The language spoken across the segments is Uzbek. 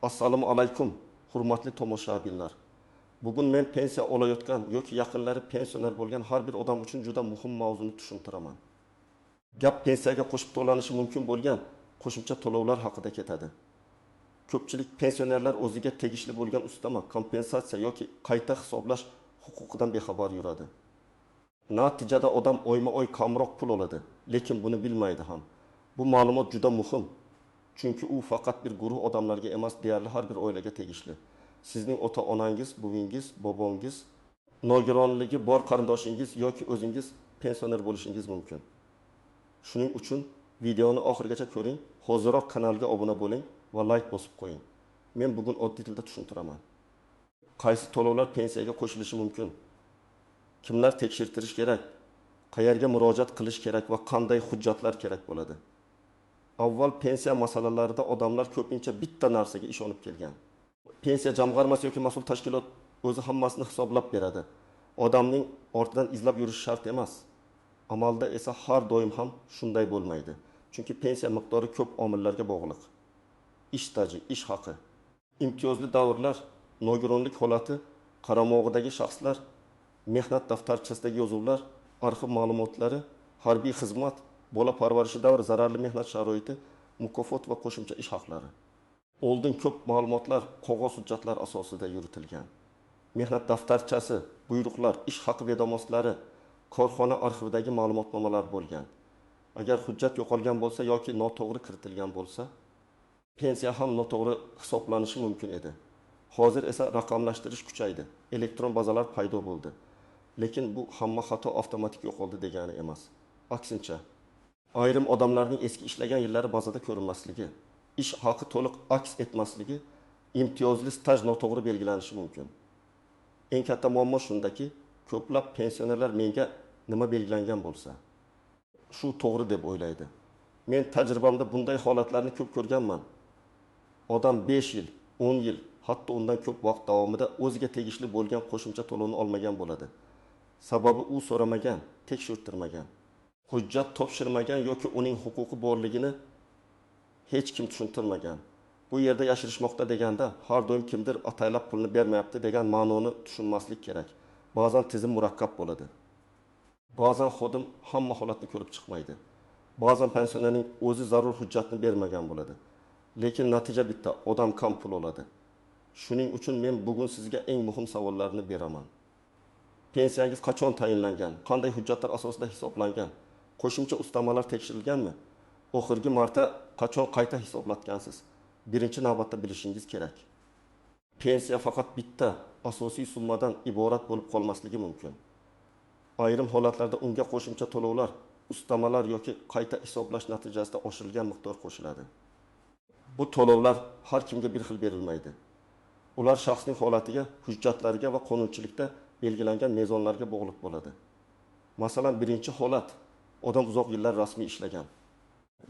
Assalomu alaykum, hurmatli tomoshabinlar. Bugun men pensiya olayotgan yoki yaqinlari pensioner bo'lgan har bir odam uchun juda muhim mavzuni tushuntiraman. Gap pensiyaga qo'shib to'lanishi mumkin bo'lgan qo'shimcha to'lovlar haqida ketadi. Ko'pchilik pensionerlar o'ziga tegishli bo'lgan ustama, kompensatsiya yoki qayta hisoblash huquqidan bexabar yuradi. Natijada odam oyma-oy kamroq pul oladi, lekin buni bilmaydi ham. Bu ma'lumot juda muhim. Chunki u faqat bir guruh odamlarga emas, deyarli har bir oilaga tegishli. Sizning ota-onangiz, buvingiz, bobongiz, nogironligi bor qarindoshingiz yoki o'zingiz pensioner bo'lishingiz mumkin. Shuning uchun videoni oxirigacha ko'ring, hoziroq kanalga obuna bo'ling va like bosib qo'ying. Men bugun oddiy tilda tushuntiraman. Qaysi to'lovlar pensiyaga qo'shilishi mumkin? Kimlar tekshirtirish kerak? Qayerga murojaat qilish kerak va qanday hujjatlar kerak bo'ladi? Avval pensiya masalalarida odamlar ko'pincha bitta narsaga ishonib kelgan. Pensiya jamg'armasi yoki mas'ul tashkilot o'zi hammasini hisoblab beradi. Odamning ortidan izlab yurish shart emas. Amalda esa har doim ham shunday bo'lmaydi. Chunki pensiya miqdori ko'p omillarga bog'liq. Ish staji, ish haqi, imtiyozli davrlar, nogironlik holati, qaramog'idagi shaxslar, mehnat daftarchasidagi yozuvlar, arxiv ma'lumotlari, harbiy xizmat, bola parvarishi davri, zararli mehnat sharoiti, mukofot va qo'shimcha ish haqlari. Oldin ko'p ma'lumotlar qog'oz hujjatlar asosida yuritilgan. Mehnat daftarchasi, buyruqlar, ish haqi vedomoslari, korxona arxividagi ma'lumotnomalar bo'lgan. Agar hujjat yo'qolgan bo'lsa yoki noto'g'ri kiritilgan bo'lsa, pensiya ham noto'g'ri hisoblanishi mumkin edi. Hozir esa raqamlashtirish kuchaydi, elektron bazalar paydo bo'ldi. Lekin bu hamma xato avtomatik yo'qoldi degani emas. Aksincha, ayrim odamlarning eski ishlagan yillari bazada ko'rinmasligi, ish haqi to'liq aks etmasligi, imtiyozli staj noto'g'ri belgilanishi mumkin. Eng katta muammo shundaki, ko'plab pensionerlar menga nima belgilangan bo'lsa, shu to'g'ri deb o'ylaydi. Men tajribamda bunday holatlarni ko'p ko'rganman. Odam 5 yil, 10 yil, hatto undan ko'p vaqt davomida o'ziga tegishli bo'lgan qo'shimcha to'lovni olmagan bo'ladi. Sababi u so'ramagan, tekshirtirmagan, hujjat topshirmagan yoki uning huquqi borligini hech kim tushuntirmagan. Bu yerda yashirishmoqda deganda har doim kimdir ataylab pulni bermayapti degan ma'noni tushunmaslik kerak. Ba'zan tizim murakkab bo'ladi. Ba'zan xodim hamma holatni ko'rib chiqmaydi. Ba'zan pensionerning o'zi zarur hujjatni bermagan bo'ladi. Lekin natija bitta, odam kam pul oladi. Shuning uchun men bugun sizga eng muhim savollarni beraman. Pensiyangiz qachon tayinlangan? Qanday hujjatlar asosida hisoblangan? Qo'shimcha ustamalar tekshirilganmi? Oxirgi marta qachon qayta hisoblatgansiz? Birinchi navbatda bilishingiz kerak. Pensiya faqat bitta asosiy summadan iborat bo'lib qolmasligi mumkin. Ayrim holatlarda unga qo'shimcha to'lovlar, ustamalar yoki qayta hisoblash natijasida oshirilgan miqdor qo'shiladi. Bu to'lovlar har kimga bir xil berilmaydi. Ular shaxsning holatiga, hujjatlariga va qonunchilikda belgilangan mezonlarga bog'liq bo'ladi. Masalan, birinchi holat, odam uzoq yillar rasmiy ishlagan.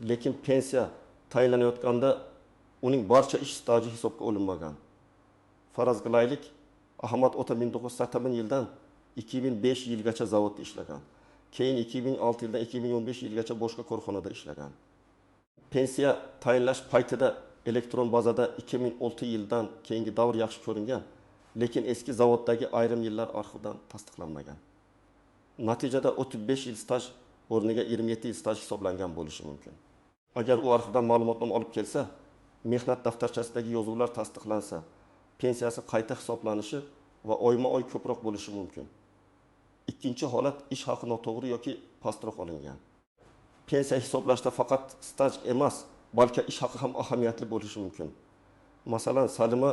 Lekin pensiya tayinlanayotganda uning barcha ish staji hisobga olinmagan. Faraz qilaylik, Ahmad Ota 1980 yildan 2005 yilgacha zavodda ishlagan. Keyin 2006 yildan 2015 yilgacha boshqa korxonada ishlagan. Pensiya tayinlash paytida elektron bazada 2006 yildan keyingi davr yaxshi ko'ringan, lekin eski zavoddagi ayrim yillar arxivdan tasdiqlanmagan. Natijada 35 yil staj o'rniga 27 yil staj hisoblangan bo'lishi mumkin. Agar u arxivdan ma'lumotnoma olib kelsa, mehnat daftarchasidagi yozuvlar tasdiqlansa, pensiyasi qayta hisoblanishi va oyma-oy ko'proq bo'lishi mumkin. Ikkinchi holat, ish haqi noto'g'ri yoki pastroq olingan. Pensiya hisoblashda faqat staj emas, balki ish haqi ham ahamiyatli bo'lishi mumkin. Masalan, Salima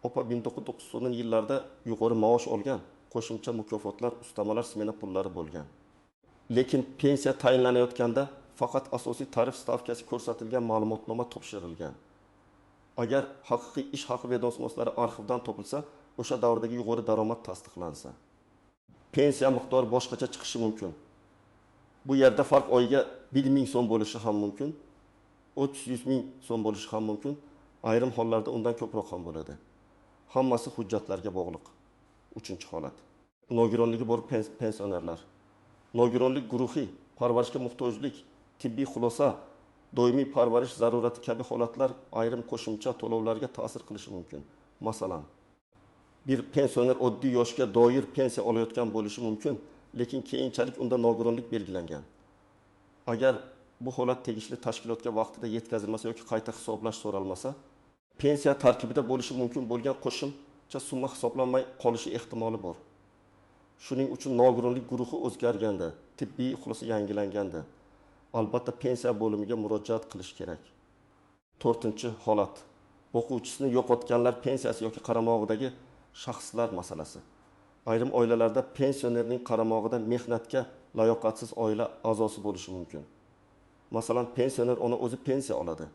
opa 1990 yillarda yuqori maosh olgan, qo'shimcha mukofotlar, ustamalar, smena pullari bo'lgan. Lekin pensiya tayinlanayotganda faqat asosiy tarif stavkasi ko'rsatilgan ma'lumotnoma topshirilgan. Agar haqiqiy ish haqi vedomoslari arxivdan topilsa, o'sha davrdagi yuqori daromad tasdiqlansa, pensiya miqdori boshqacha chiqishi mumkin. Bu yerda farq oyiga 1000 so'm bo'lishi ham mumkin, 300 ming so'm bo'lishi ham mumkin, ayrim hollarda undan ko'proq ham bo'ladi. Hammasi hujjatlarga bog'liq. Uchinchi holat, nogironligi bor pensionerlar. Nogironlik guruhi, parvarishga muhtojlik, tibbiy xulosa, doimiy parvarish zarurati kabi holatlar ayrim qo'shimcha to'lovlarga ta'sir qilishi mumkin. Masalan, bir pensioner oddiy yoshga doir pensiya olayotgan bo'lishi mumkin, lekin keyinchalik unda nogironlik belgilangan. Agar bu holat tegishli tashkilotga vaqtida yetkazilmasa yoki qayta hisoblash so'ralmasa, pensiya tarkibida bo'lishi mumkin bo'lgan qo'shimcha summa hisoblanmay qolishi ehtimoli bor. Shuning uchun nogironlik guruhi o'zgarganda, tibbiy xulosa yangilanganda, albatta pensiya bo'limiga murojaat qilish kerak. 4-holat. O'quvchisini yo'qotganlar pensiyasi yoki qaramog'idagi shaxslar masalasi. Ayrim oilalarda pensionerning qaramog'ida mehnatga layoqatsiz oila a'zosi bo'lishi mumkin. Masalan, pensioner ona o'zi pensiya oladi,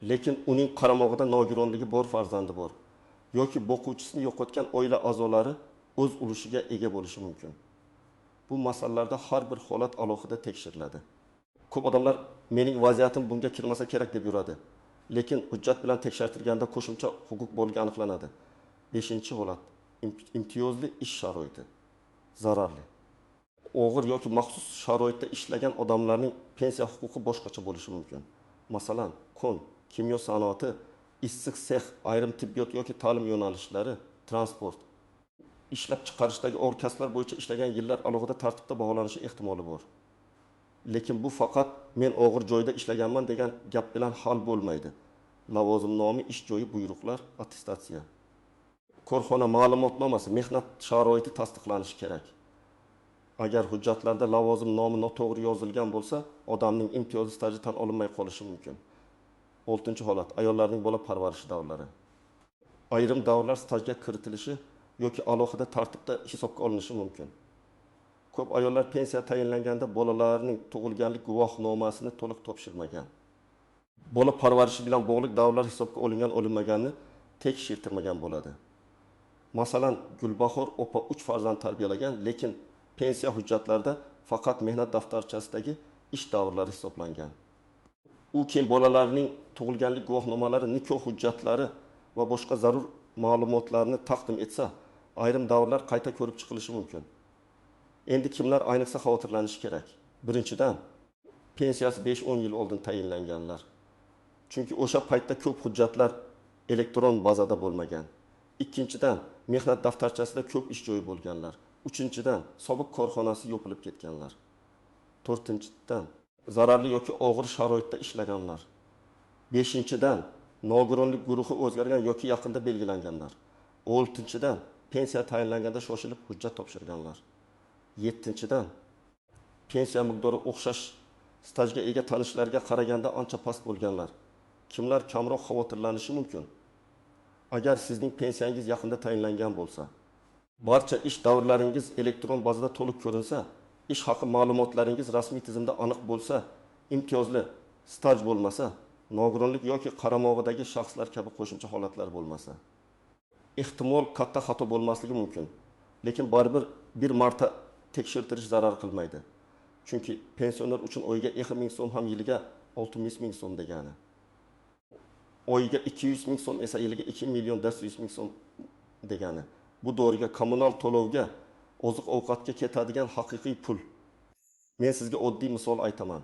lekin uning qaramog'ida nogironligi bor farzandi bor yoki o'quvchisini yo'qotgan oila a'zolari o'z ulushiga ega bo'lishi mumkin. Bu masalalarda har bir holat alohida tekshiriladi. Ko'p odamlar mening vaziyatim bunga kirmasa kerak deb yuradi, lekin hujjat bilan tekshirtirganda qo'shimcha huquq bo'lgani aniqlanadi. 5-holat. Imtiyozli ish sharoiti. Zararli. Og'ir yoki maxsus sharoitda ishlagan odamlarning pensiya huquqi boshqacha bo'lishi mumkin. Masalan, kon, kimyo sanoati, issiq sex, ayrim tibbiyot yoki ta'lim yo'nalishlari, transport, ishlab chiqarishdagi og'ir kasblar bo'yicha ishlagan yillar alohida tartibda baholanishi ehtimoli bor. Lekin bu faqat men og'ir joyda ishlaganman degan gap bilan hal bo'lmaydi. Lavozimnomi, ish joyi buyruqlar, attestatsiya. Korxona ma'lumotnomasi, mehnat sharoiti tasdiqlanishi kerak. Agar hujjatlarda lavozim nomi noto'g'ri yozilgan bo'lsa, odamning imtiyozli staji tan olinmay qolishi mumkin. 6-holat. Ayollarning bola parvarishi davrlari. Ayrim davrlar stajga kiritilishi yoki alohida tartibda hisobga olinishi mumkin. Ko'p ayollar pensiya tayinlanganda bolalarining tug'ilganlik guvohnomasini to'liq topshirmagan. Bola parvarishi bilan bog'liq davrlar hisobga olinmaganini tekshirtirmagan bo'ladi. Masalan, Gulbahor opa 3 farzand tarbiyalagan, lekin pensiya hujjatlarida faqat mehnat daftarchasidagi ish davrlari hisoblangan. U keyin bolalarining tug'ilganlik guvohnomalari, nikoh hujjatlari va boshqa zarur ma'lumotlarni taqdim etsa, ayrim davrlar qayta ko'rib chiqilishi mumkin. Endi kimlar ayniqsa xavotirlanishi kerak? Birinchidan, pensiyasi 5-10 yil oldin tayinlanganlar. Chunki o'sha paytda ko'p hujjatlar elektron bazada bo'lmagan. Ikkinchidan, mehnat daftarchasida ko'p ish joyi bo'lganlar. Uchinchidan, sobiq korxonasi yopilib ketganlar. 4-dan, zararli yoki og'ir sharoitda ishlaganlar. 5-dan, nogironlik guruhi o'zgargan yoki yaqinda belgilanganlar. 6-dan, pensiya tayinlanganda shoshilib hujjat topshirganlar. 7-dan, pensiya miqdori o'xshash stajga ega tanishlarga qaraganda ancha past bo'lganlar. Kimlar kamroq xavotirlanishi mumkin? Agar sizning pensiyangiz yaqinda tayinlangan bo'lsa, barcha ish davrlaringiz elektron bazada to'liq ko'rinsa, ish haqi ma'lumotlaringiz rasmiy tizimda aniq bo'lsa, imtiyozli staj bo'lmasa, nogironlik yoki qaramog'idagi shaxslar kabi qo'shimcha holatlar bo'lmasa, ehtimol katta xato bo'lmasligi mumkin, lekin baribir bir marta tekshirtirish zarar qilmaydi. Chunki pensioner uchun oyiga 2000 so'm ham yiliga 600 ming so'm degani. Oyiga 200 ming so'm esa yiliga 2 million 400 ming so'm degani. Bu doriga, kommunal to'lovga, oziq-ovqatga ketadigan haqiqiy pul. Men sizga oddiy misol aytaman.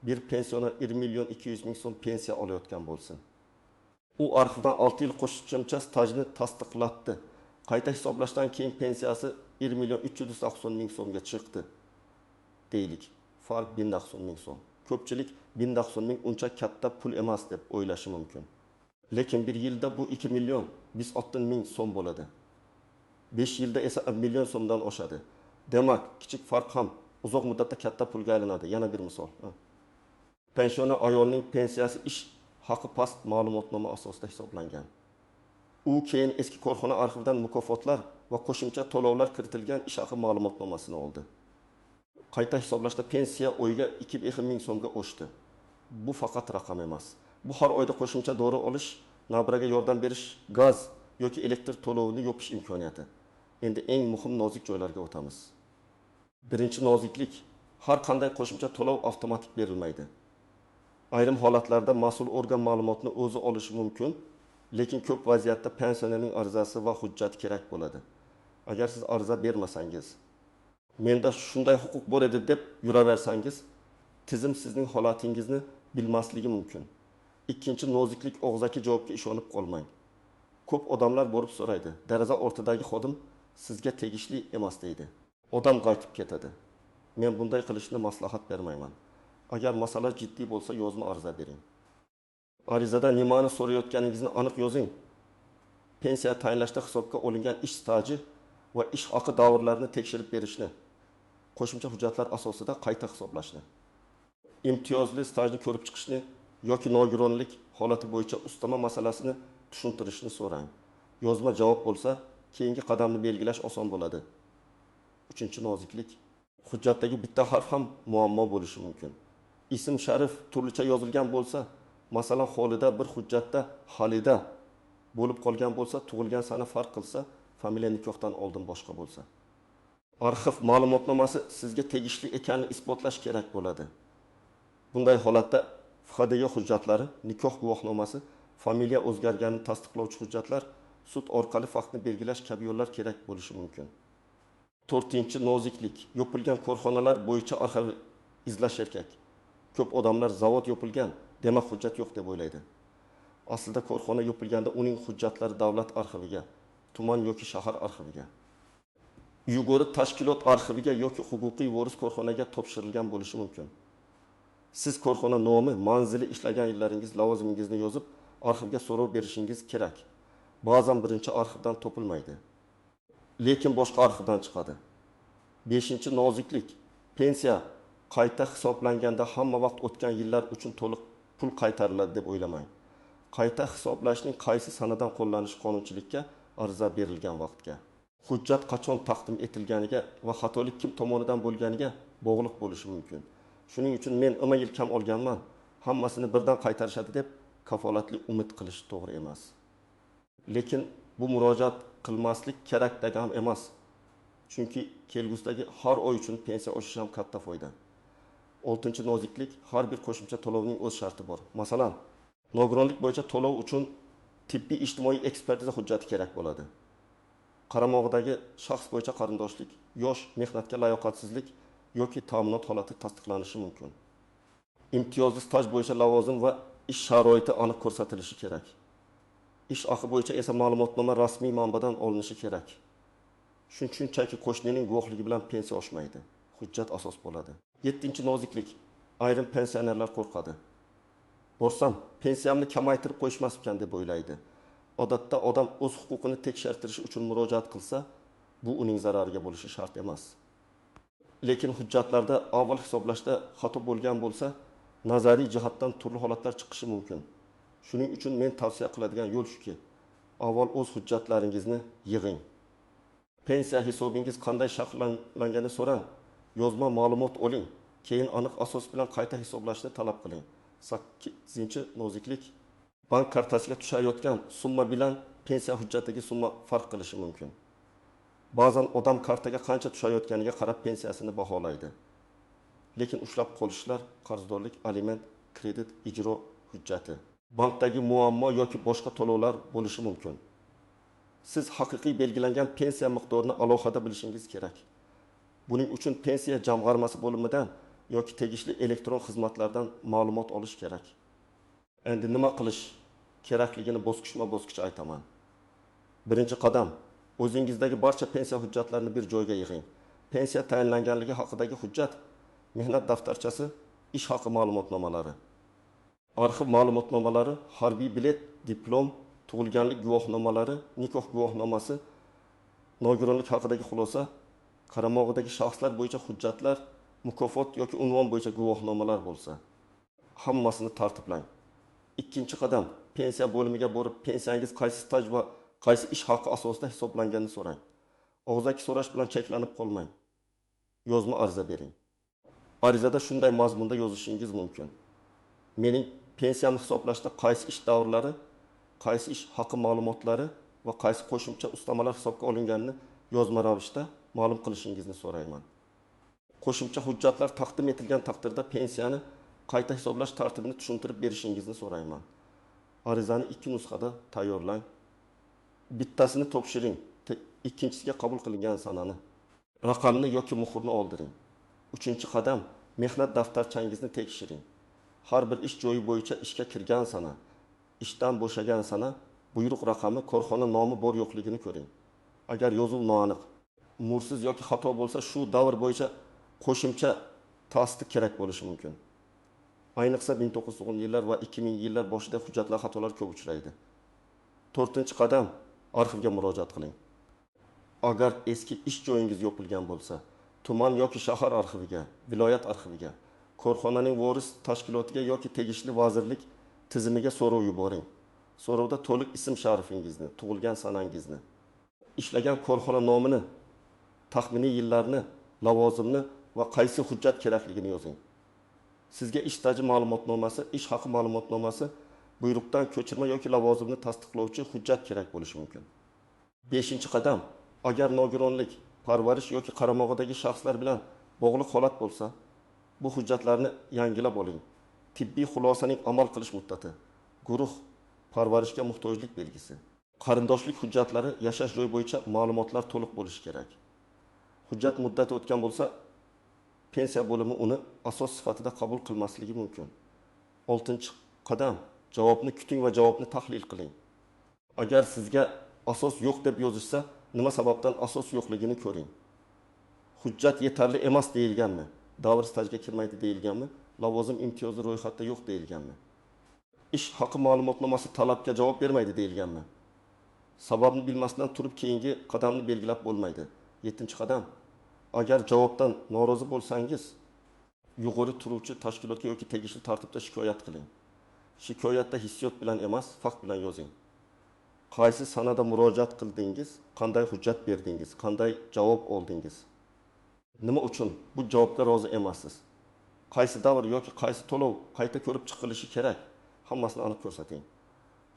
Bir pensioner 1 million 200 ming so'm pensiya olayotgan bo'lsin. U arxivdan 6 yil qo'shimcha stajni tasdiqlatdi. Qayta hisoblashdan keyin pensiyasi 1 million 390 ming so'mga chiqdi. Deylik. Farq 1090 ming so'm. Ko'pchilik 1090 ming uncha katta pul emas deb o'ylashi mumkin. Lekin bir yilda bu 2 million 160 ming so'm bo'ladi. 5 yilda esa 1 million so'mdan oshadi. Demak, kichik farq ham uzoq muddatda katta pulga aylanadi. Yana bir misol. Pensioner ayolning pensiyasi ish haqi past ma'lumotnoma asosida hisoblangan. U keyin eski korxona arxividan mukofotlar va qo'shimcha to'lovlar kiritilgan ish haqi ma'lumotnomasini oldi. Qayta hisoblashda pensiya oyiga 2 ming so'mga oshdi. Bu faqat raqam emas. Bu har oyda qo'shimcha dori olish, nabiraga yordam berish, gaz yoki elektr to'lovini yopish imkoniyati. Endi eng muhim nozik joylarga o'tamiz. Birinchi noziklik, har qanday qo'shimcha to'lov avtomatik berilmaydi. Ayrim holatlarda mas'ul organ ma'lumotni o'zi olishi mumkin, lekin ko'p vaziyatda pensionerning arizasi va hujjat kerak bo'ladi. Agar siz ariza bermasangiz, menda shunday huquq bor edi deb yuraversangiz, tizim sizning holatingizni bilmasligi mumkin. Ikkinchi, noziklik og'zaki javobga ishonib qolmang. Ko'p odamlar borib so'raydi. Deraza ortidagi xodim sizga tegishli emas deydi. Odam qaytib ketadi. Men bunday qilishni maslahat bermayman. Agar masala jiddiy bo'lsa, yozma ariza bering. Arizada nimani so'rayotganingizni aniq yozing. Pensiya tayinlashda hisobga olingan ish staji va ish haqi davrlarini tekshirib berishni, qo'shimcha hujjatlar asosida qayta hisoblashni, imtiyozli stajni ko'rib chiqishni yoki nogironlik holati bo'yicha ustama masalasini tushuntirishni so'rang. Yozma javob bo'lsa, keyingi qadamni belgilash oson bo'ladi. Uchinchi, noziklik. Hujjatdagi bitta harf ham muammo bo'lishi mumkin. Ism sharif turlicha yozilgan bo'lsa, masalan, Xolida bir hujjatda Halida bo'lib qolgan bo'lsa, tug'ilgan sana farq qilsa, familiya nikohdan oldin boshqa bo'lsa. Arxiv ma'lumotnomasi sizga tegishli ekanini isbotlash kerak bo'ladi. Bunday holatda FHDG hujjatlari, nikoh guvohnomasi, familiya o'zgarganini tasdiqlovchi hujjatlar, sud orqali faktni belgilash kabi yo'llar kerak bo'lishi mumkin. To'rtinchi, noziklik. Yopilgan korxonalar bo'yicha arxiv izlash kerak. Ko'p odamlar zavod yopilgan, demak hujjat yo'q deb o'ylaydi. Aslida korxona yopilganda uning hujjatlari davlat arxiviga, tuman yoki shahar arxiviga, yugurib tashkilot arxiviga yoki huquqiy voris korxonaga topshirilgan bo'lishi mumkin. Siz korxona nomi, manzili, ishlagan yillaringiz, lavozimingizni yozib, arxivga so'rov berishingiz kerak. Ba'zan birinchi arxivdan topilmaydi, lekin boshqa arxivdan chiqadi. 5. Noziklik. Pensiya qayta hisoblanganda hamma vaqt o'tgan yillar uchun to'liq pul qaytariladi deb o'ylamang. Qayta hisoblashning qaysi sanadan qo'llanishi qonunchilikka ariza berilgan vaqtga, hujjat qachon taqdim etilganiga va xatolik kim tomonidan bo'lganiga bog'liq bo'lishi mumkin. Shuning uchun men nima yil kam olganman, hammasini birdan qaytarishadi deb kafolatli umid qilish to'g'ri emas. Lekin bu murojaat qilmaslik kerak degan emas. Chunki kelgusidagi har oy uchun pensiya oshishi ham katta foyda. 6. Noziklik. Har bir qo'shimcha to'lovning o'z sharti bor. Masalan, nogironlik bo'yicha to'lov uchun tibbiy ijtimoiy ekspertiza hujjati kerak bo'ladi. Qaramog'idagi shaxs bo'yicha qarindoshlik, yosh, mehnatga layoqatsizlik yoki ta'minot holati tasdiqlanishi mumkin. Imtiyozli staj bo'yicha lavozim va ish sharoiti aniq ko'rsatilishi kerak. Ish haqi bo'yicha esa ma'lumotnoma rasmiy manbadan olinishi kerak. Shunchaki qo'shnining guvohligi bilan pensiya oshmaydi. Hujjat asos bo'ladi. 7. Noziklik. Ayrim pensionerlar qo'rqadi. Borsam, pensiyamni kamaytirib qo'yishmasmikan deb o'ylaydi. Odatda odam o'z huquqini tekshirtirish uchun murojaat qilsa, bu uning zarariga bo'lishi shart emas. Lekin hujjatlarda avval hisoblashda xato bo'lgan bo'lsa, nazariy jihatdan turli holatlar chiqishi mumkin. Shuning uchun men tavsiya qiladigan yo'l shuki, avval o'z hujjatlaringizni yig'ing. Pensiya hisobingiz qanday shakllanganini so'rang, yozma ma'lumot oling, keyin aniq asos bilan qayta hisoblashni talab qiling. 8. Noziklik. Bank kartasiga tushayotgan summa bilan pensiya hujjatiga summa farq qilishi mumkin. Ba'zan odam kartaga qancha tushayotganiga qarab pensiyasini baholaydi. Lekin ushlab qolishlar qarzdorlik, aliment, kredit, ijro hujjati, bankdagi muammo yoki boshqa to'lovlar bo'lishi mumkin. Siz haqiqiy belgilangan pensiya miqdorini alohida bilishingiz kerak. Buning uchun pensiya jamg'armasi bo'limidan yoki tegishli elektron xizmatlardan ma'lumot olish kerak. Endi nima qilish kerakligini bosqichma-bosqich aytaman. Birinchi qadam, o'zingizdagi barcha pensiya hujjatlarini bir joyga yig'ing. Pensiya tayinlanganligi haqidagi hujjat, mehnat daftarchasi, ish haqi ma'lumotnomalari, arxiv ma'lumotnomalari, harbiy bilet, diplom, tug'ilganlik guvohnomalari, nikoh guvohnomasi, nogironlik haqidagi xulosa, qaramog'idagi shaxslar bo'yicha hujjatlar, mukofot yoki unvon bo'yicha guvohnomalar bo'lsa, hammasini tartiblang. Ikkinchi qadam, pensiya bo'limiga borib, pensiyangiz qaysi staj va qaysi ish haqi asosida hisoblanganini so'rang. Og'zaki so'rash bilan cheklanib qolmang. Yozma ariza bering. Arizada shunday mazmunda yozishingiz mumkin. Mening pensiyamni hisoblashda qaysi ish davrlari, qaysi ish haqi ma'lumotlari va qaysi qo'shimcha ustamalar hisobga olinganini yozma ravishda ma'lum qilishingizni so'rayman. Qo'shimcha hujjatlar taqdim etilgan taqdirda pensiyani qayta hisoblash tartibini tushuntirib berishingizni so'rayman. Arizani 2 nusxada tayyorlang. Bittasini topshiring, ikkinchisiga qabul qilingan sanani, raqamni yoki muhrni oldiring. 3. qadam, mehnat daftarchangizni tekshiring. har bir ish joyi bo'yicha ishga kirgan sana, ishdan bo'shagan sana buyruq raqami, korxona nomi bor yo'qligini ko'ring. Agar yozuv noaniq, umursiz yoki xato bo'lsa, shu davr bo'yicha qo'shimcha tasdiq kerak bo'lishi mumkin. Ayniqsa 1990-yillar va 2000-yillar boshida hujjatlar xatolari ko'p uchraydi. 4-qadam, arxivga murojaat qiling. Agar eski ish joyingiz yopilgan bo'lsa, tuman yoki shahar arxiviga, viloyat arxiviga, korxonaning voris tashkilotiga yoki tegishli vazirlik tizimiga so'rov yuboring. So'rovda to'liq ism sharifingizni, tug'ilgan sanangizni, ishlagan korxona nomini, taxminiy yillarni, lavozimni va qaysi hujjat kerakligini yozing. Sizga ish staji ma'lumotnomasi, ish haqi ma'lumotnomasi, buyruqdan ko'chirma yoki lavozimni tasdiqlovchi hujjat kerak bo'lishi mumkin. 5-qadam, agar nogironlik, parvarish yoki qaramog'idagi shaxslar bilan bog'liq holat bo'lsa, bu hujjatlarni yangilab oling. Tibbiy xulosaning amal qilish muddati, guruh, parvarishga muhtojlik belgisi, qarindoshlik hujjatlari, yashash joyi bo'yicha ma'lumotlar to'liq bo'lishi kerak. Hujjat muddati o'tgan bo'lsa, pensiya bo'limi uni asos sifatida qabul qilmasligi mumkin. 6-qadam, javobni kuting va javobni tahlil qiling. Agar sizga asos yo'q deb yozishsa, nima sababdan asos yo'qligini ko'ring. Hujjat yetarli emas deyilganmi? Davr stajga kirmaydi deyilganmi? Lavozim imtiyozi ro'yxatda yo'q deyilganmi? Ish haqi ma'lumotnomasi talabga javob bermaydi deyilganmi? Sababni bilmasdan turib keyingi qadamni belgilab bo'lmaydi. 7-qadam, agar javobdan norozi bo'lsangiz, yuqori turuvchi tashkilotga yoki tegishli tartibda shikoyat qiling. Shikoyatda hissiyot bilan emas, fakt bilan yozing. Qaysi sanada murojaat qildingiz, qanday hujjat berdingiz, qanday javob oldingiz? Nima uchun bu javobga rozi emassiz? Qaysi davr yoki qaysi to'lov qayta ko'rib chiqilishi kerak? Hammasini aniq ko'rsating.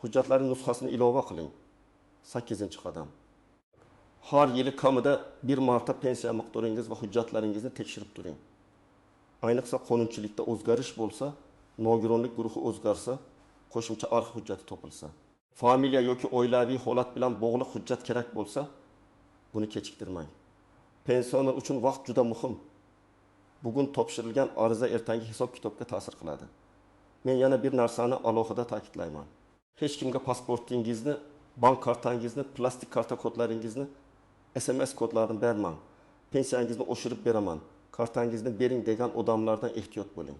Hujjatlarning nusxasini ilova qiling. 8-qadam. Har yili kamida bir marta pensiya miqdoringiz va hujjatlaringizni tekshirib turing. Ayniqsa qonunchilikda o'zgarish bo'lsa, nogironlik guruhi o'zgarsa, qo'shimcha arxiv hujjati topilsa, familiya yoki oilaviy holat bilan bog'liq hujjat kerak bo'lsa, buni kechiktirmang. Pensioner uchun vaqt juda muhim. Bugun topshirilgan ariza ertangi hisob-kitobga ta'sir qiladi. Men yana bir narsani alohida ta'kidlayman. Hech kimga pasportingizni, bank kartangizni, plastik karta kodlaringizni, SMS kodlarini bermang. Pensiyangizni oshirib beraman, kartangizni bering degan odamlardan ehtiyot bo'ling.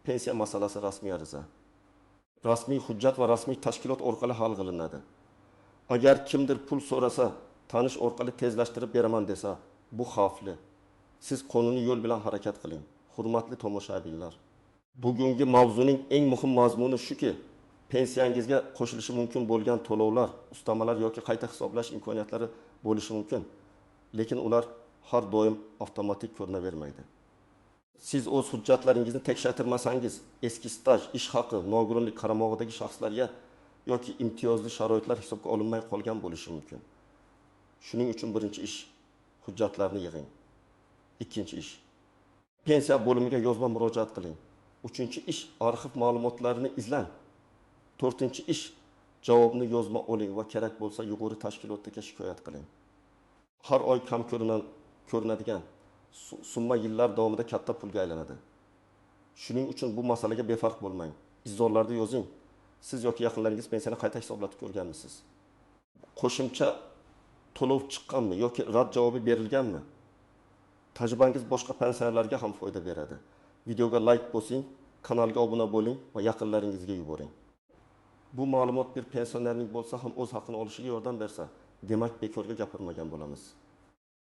Pensiya masalasi rasmiy ariza, rasmiy hujjat va rasmiy tashkilot orqali hal qilinadi. Agar kimdir pul so'rasa, tanish orqali tezlashtirib beraman desa, bu xavfli. Siz qonuniy yo'l bilan harakat qiling. Hurmatli tomoshabinlar, bugungi mavzuning eng muhim mazmuni shuki, pensiyangizga qo'shilishi mumkin bo'lgan to'lovlar, ustamalar yoki qayta hisoblash imkoniyatlari bo'lishi mumkin, lekin ular har doim avtomatik ko'rinavermaydi. Siz o'z hujjatlaringizni tekshirtirmasangiz, eski staj, ish haqi, nogironlik qaramog'idagi shaxslarga yoki imtiyozli sharoitlar hisobga olinmay qolgan bo'lishi mumkin. Shuning uchun birinchi ish, hujjatlarni yig'ing. Ikkinchi ish, pensiya bo'limiga yozma murojaat qiling. Uchinchi ish, arxiv ma'lumotlarini izlang. To'rtinchi ish, javobni yozma oling va kerak bo'lsa yuqori tashkilotga shikoyat qiling. Har oy kam ko'rinadigan summa yillar davomida katta pulga aylanadi. Shuning uchun bu masalaga befarq bo'lmang. Izohlarda yozing. Siz yoki yaqinlaringiz pensiyani qayta hisoblatib ko'rganmisiz? Qo'shimcha to'lov chiqqanmi yoki rad javobi berilganmi? Tajribangiz boshqa pensiyalarga ham foyda beradi. Videoga like bosing, kanalga obuna bo'ling va yaqinlaringizga yuboring. Bu ma'lumot bir pensionerning bo'lsa ham o'z haqini olishiga yordam bersa, demak bekorga gapirmagan bo'lamiz.